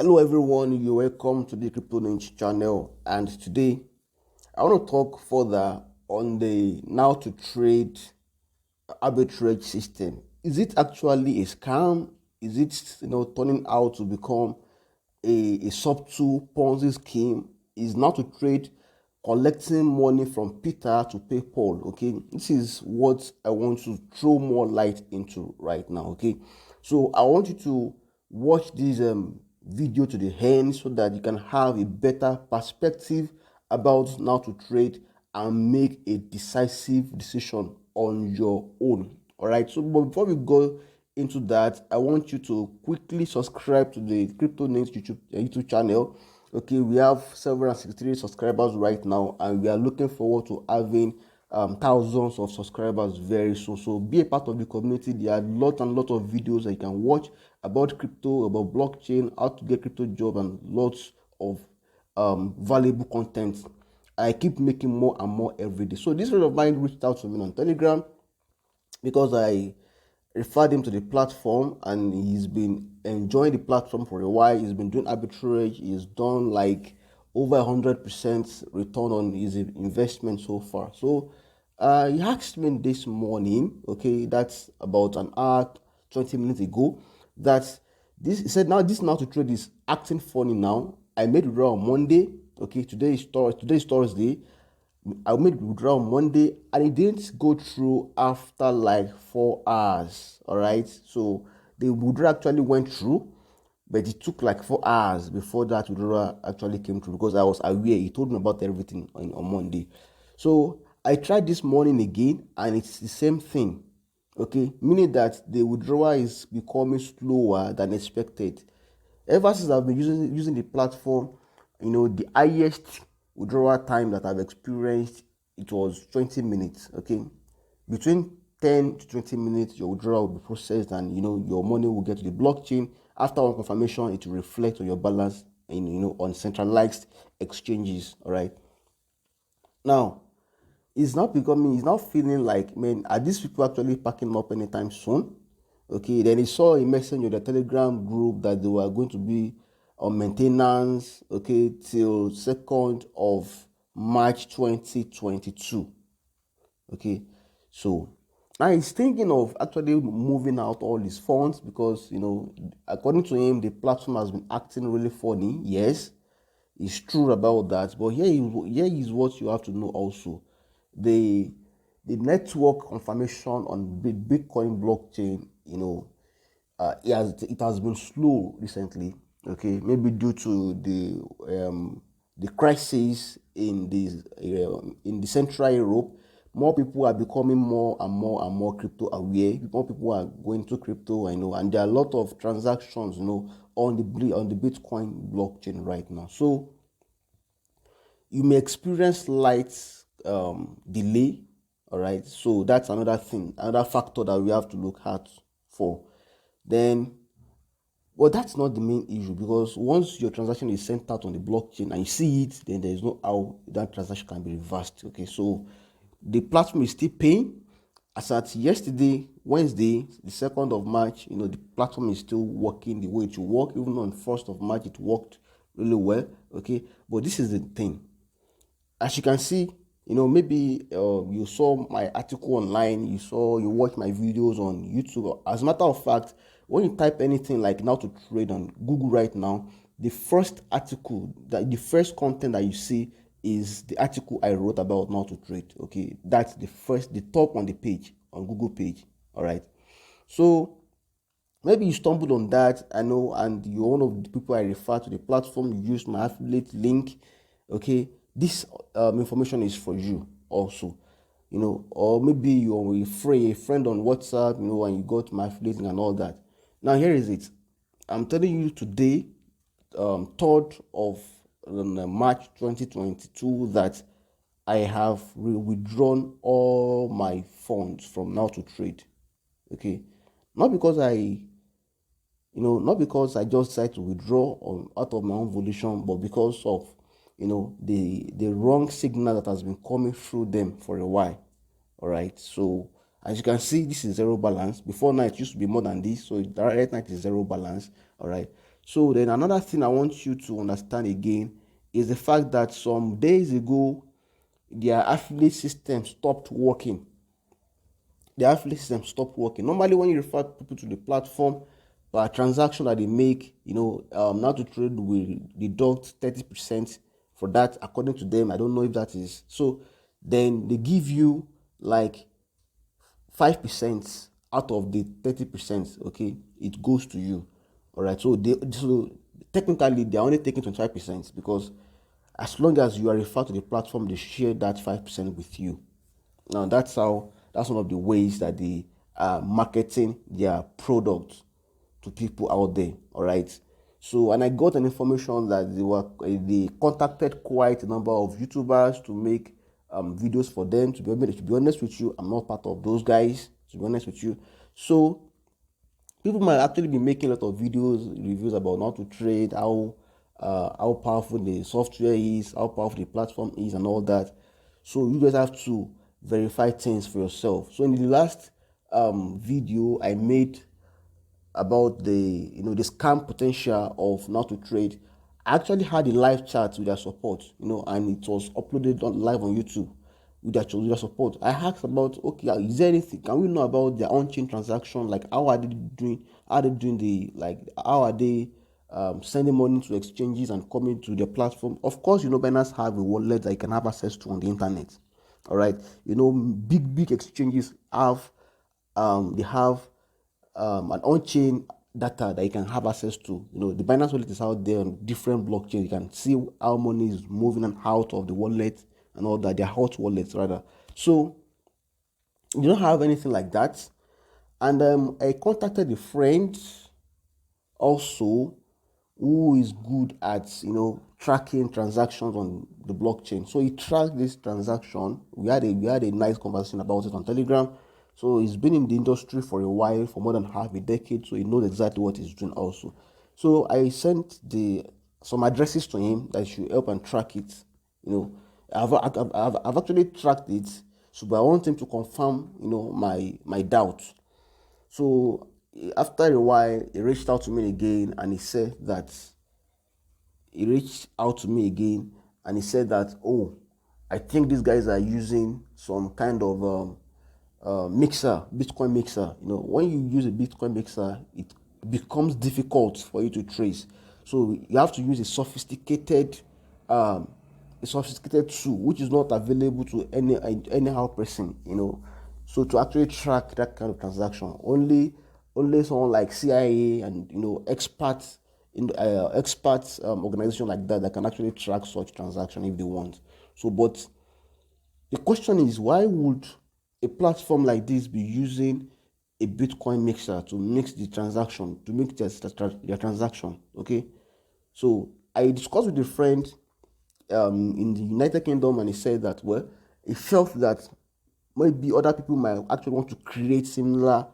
Hello everyone, you're welcome to the Cryptoniche channel, and today I want to talk further on the Now2Trade arbitrage system. Is it actually a scam? Is it turning out to become a subtle Ponzi scheme? Is Now2Trade collecting money from Peter to pay Paul? Okay, this is what I want to throw more light into right now. Okay, so I want you to watch this video to the end so that you can have a better perspective about Now2Trade and make a decisive decision on your own. All right, so but before we go into that, I want you to quickly subscribe to the Cryptoniche YouTube channel. Okay, we have 763 subscribers right now, and we are looking forward to having thousands of subscribers very soon. So be a part of the community. There are lot and lot of videos that you can watch about crypto, about blockchain, how to get crypto job, and lots of valuable content. I keep making more and more every day. So this friend of mine reached out to me on Telegram because I referred him to the platform, and he's been enjoying the platform for a while. He's been doing arbitrage. He's done like over 100% return on his investment so far. So he asked me this morning, okay, that's about an hour 20 minutes ago, that this, he said, now this Now2Trade is acting funny now. I made withdrawal on Monday. Okay, today is Thursday. I made withdrawal on Monday, and it didn't go through after like 4 hours. All right, so the withdrawal actually went through, but it took like 4 hours before that withdrawal actually came through, because I was aware. He told me about everything on Monday. So I tried this morning again, and it's the same thing. Okay, meaning that the withdrawal is becoming slower than expected. Ever since I've been using the platform, the highest withdrawal time that I've experienced, it was 20 minutes. Okay, between 10 to 20 minutes, your withdrawal will be processed, and your money will get to the blockchain. After one confirmation, it will reflect on your balance on centralized exchanges. All right. Now, it's now feeling like, man, are these people actually packing up anytime soon? Okay, then he saw a message on the Telegram group that they were going to be on maintenance, okay, till 2nd of March 2022. Okay, so now he's thinking of actually moving out all his funds, because according to him, the platform has been acting really funny. Yes, it's true about that, but here is what you have to know also. The network confirmation on Bitcoin blockchain, it has been slow recently. Okay, maybe due to the crisis in the Central Europe. More people are becoming more and more crypto aware. More people are going to crypto, and there are a lot of transactions, on the Bitcoin blockchain right now. So you may experience slight delay. All right, so that's another thing, another factor that we have to look at for. Then, well, that's not the main issue, because once your transaction is sent out on the blockchain and you see it, then there is no how that transaction can be reversed. Okay, so the platform is still paying. As at yesterday, Wednesday, the 2nd of March, the platform is still working the way it should work. Even on 1st of March, it worked really well. Okay, but this is the thing. As you can see, maybe you saw my article online, you watched my videos on YouTube. As a matter of fact, when you type anything like Now2Trade on Google right now, the first content that you see is the article I wrote about Now2Trade. Okay, that's the top on the page, on Google page. All right, so maybe you stumbled on that, I know, and you're one of the people I refer to the platform. You use my affiliate link. Okay, this information is for you also, or maybe you're a friend on WhatsApp, and you got my affiliate link and all that. Now here is it. I'm telling you today, 3rd of March 2022, that I have withdrawn all my funds from Now2Trade. Okay, not because I just decided to withdraw out of my own volition, but because of the wrong signal that has been coming through them for a while. All right, so as you can see, this is zero balance. Before now, it used to be more than this, so right now it is zero balance. All right, So then another thing I want you to understand again is the fact that some days ago their affiliate system stopped working. The affiliate system stopped working. Normally, when you refer people to the platform, per transaction that they make, Now2Trade will deduct 30% for that, according to them. I don't know if that is so. Then they give you like 5% out of the 30%. Okay, it goes to you. All right. So technically they're only taking 25% because as long as you are referred to the platform, they share that 5% with you. Now that's one of the ways that they are marketing their product to people out there. All right. So and I got an information that they contacted quite a number of YouTubers to make videos for them. To be honest with you, I'm not part of those guys. To be honest with you, so people might actually be making a lot of videos, reviews about Now2Trade, how powerful the software is, how powerful the platform is, and all that. So you guys have to verify things for yourself. So in the last video I made about the scam potential of Now2Trade, I actually had a live chat with their support, and it was uploaded live on YouTube with their support. I asked about, okay, is there anything, can we know about their on-chain transaction, like how are they doing, how are they sending money to exchanges and coming to their platform. Of course, Binance have a wallet that you can have access to on the internet. All right, big exchanges have they have an on-chain data that you can have access to. The Binance wallet is out there on different blockchains. You can see how money is moving and out of the wallet and all that. They're hot wallets rather. So you don't have anything like that. And I contacted a friend also who is good at tracking transactions on the blockchain. So he tracked this transaction. We had a nice conversation about it on Telegram. So he's been in the industry for a while, for more than half a decade, so he knows exactly what he's doing also. So I sent some addresses to him that should help and track it. I've actually tracked it, so but I want him to confirm my doubts. So after a while, he reached out to me again, and he said that oh, I think these guys are using some kind of mixer, Bitcoin mixer. When you use a Bitcoin mixer, it becomes difficult for you to trace. So you have to use a sophisticated tool which is not available to anyhow person. So to actually track that kind of transaction, only someone like CIA and experts in experts organization like that can actually track such transaction if they want. So, but the question is, why would a platform like this be using a Bitcoin mixer to mix the transaction, to make their transaction? Okay, so I discussed with a friend in the United Kingdom, and he said that, well, he felt that maybe other people might actually want to create similar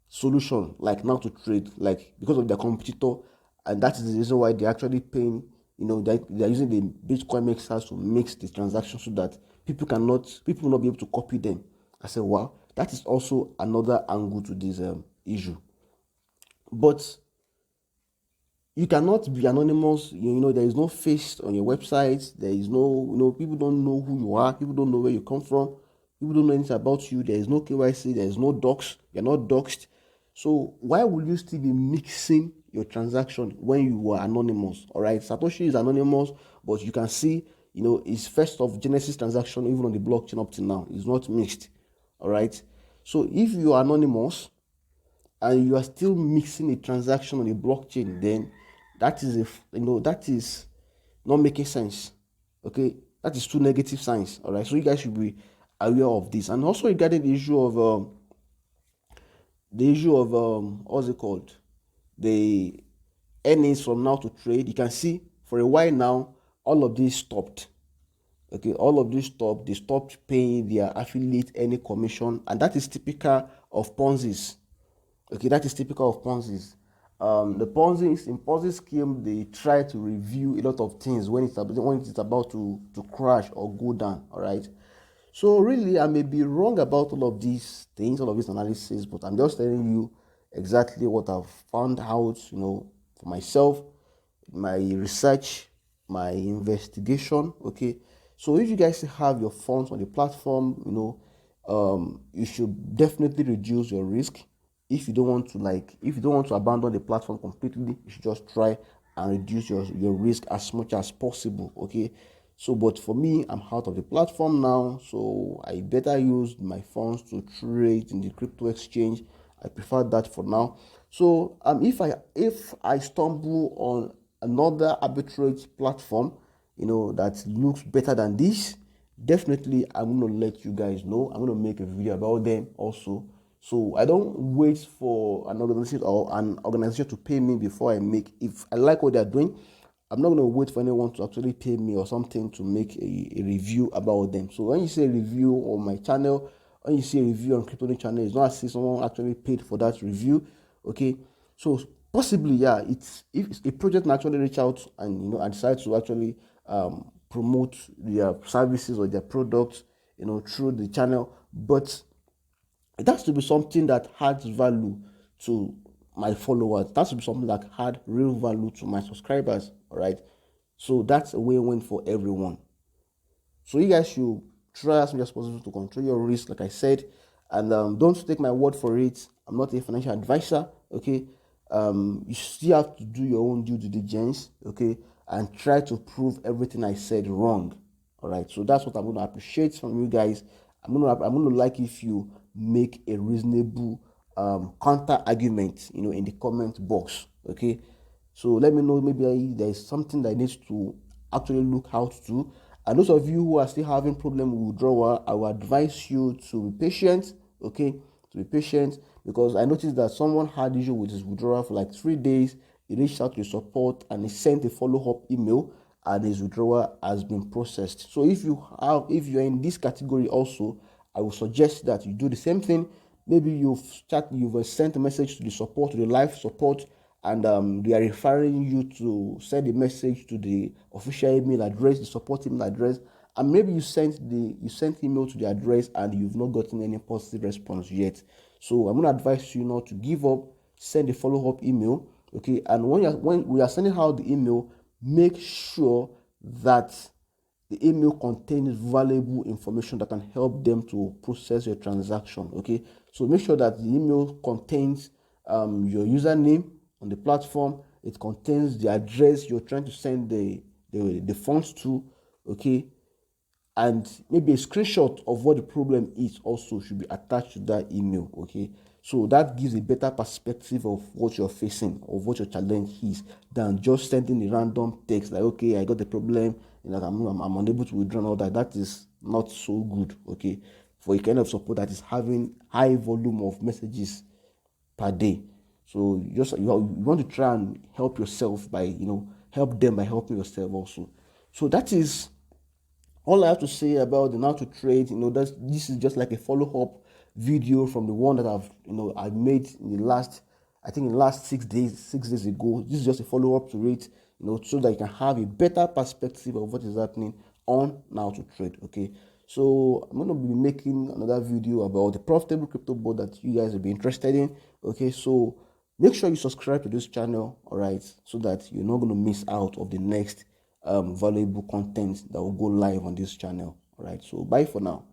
solution like Now2Trade, like because of their competitor, and that is the reason why they're actually paying. They're using the Bitcoin mixers to mix the transaction so that people will not be able to copy them. I said, wow, that is also another angle to this issue. But you cannot be anonymous. There is no face on your website. There is no, people don't know who you are. People don't know where you come from. People don't know anything about you. There is no KYC. There is no docs. You're not doxed. So why would you still be mixing your transaction when you are anonymous? All right, Satoshi is anonymous, but you can see, it's first of Genesis transaction even on the blockchain up to now. It's not mixed. All right. So if you are anonymous and you are still mixing a transaction on a blockchain, then that is not making sense. Okay, that is two negative signs. All right, so you guys should be aware of this. And also regarding the issue of what's it called, the earnings from Now2Trade, you can see for a while now all of this stopped. Okay, all of this stopped. They stopped paying their affiliate any commission, and that is typical of Ponzi's. Okay, that is typical of Ponzi's. The Ponzi scheme, they try to review a lot of things when it's about to crash or go down. All right. So really, I may be wrong about all of these things, all of this analysis, but I'm just telling you exactly what I've found out, for myself. my research, my investigation. Okay, so if you guys have your funds on the platform, you should definitely reduce your risk. If you don't want to abandon the platform completely, you should just try and reduce your risk as much as possible. Okay, so but for me, I'm out of the platform now, so I better use my funds to trade in the crypto exchange. I prefer that for now. So if I stumble on another arbitrage platform, that looks better than this, definitely I'm gonna let you guys know. I'm gonna make a video about them also. So I don't wait for an organization to pay me before I make. If I like what they're doing, I'm not gonna wait for anyone to actually pay me or something to make a review about them. So when you say review on my channel, when you see a review on Cryptoniche channel, it's not as if someone actually paid for that review. Okay, so possibly, yeah, it's if a project can actually reach out and and decide to actually promote their services or their products through the channel, but it has to be something that adds value to my followers. It has to be something that had real value to my subscribers. All right, so that's a win-win for everyone. So you guys should try as much as possible to control your risk, like I said, and don't take my word for it. I'm not a financial advisor. Okay, you still have to do your own due diligence. Okay, and try to prove everything I said wrong. All right, so that's what I'm going to appreciate from you guys. I'm going to like if you make a reasonable counter argument, in the comment box. Okay, so let me know, maybe there's something that needs to actually look out to. And those of you who are still having problem with withdrawal, I will advise you to be patient. Okay, to be patient, because I noticed that someone had issue with his withdrawal for like 3 days. He reached out to support and he sent a follow-up email, and his withdrawal has been processed. So if you're in this category also, I will suggest that you do the same thing. Maybe you've sent a message to the live support, and they are referring you to send a message to the official email address, the support email address, and maybe you sent email to the address and you've not gotten any positive response yet. So I'm going to advise you not to give up. Send a follow-up email. Okay, and when we are sending out the email, make sure that the email contains valuable information that can help them to process your transaction. Okay, so make sure that the email contains your username on the platform. It contains the address you're trying to send the funds to. Okay, and maybe a screenshot of what the problem is also should be attached to that email. Okay, so that gives a better perspective of what you're facing, of what your challenge is, than just sending a random text like, okay, I got the problem, I'm unable to withdraw and all that. That is not so good. Okay, for a kind of support that is having high volume of messages per day. So you want to try and help yourself by help them by helping yourself also. So that is all I have to say about the Now2Trade. This is just like a follow-up video from the one that I've made in the last, I think in the last 6 days ago. This is just a follow-up to it, so that you can have a better perspective of what is happening on Now2Trade. Okay, so I'm going to be making another video about the profitable crypto board that you guys will be interested in. Okay, so make sure you subscribe to this channel, all right, so that you're not going to miss out of the next valuable content that will go live on this channel. All right, so bye for now.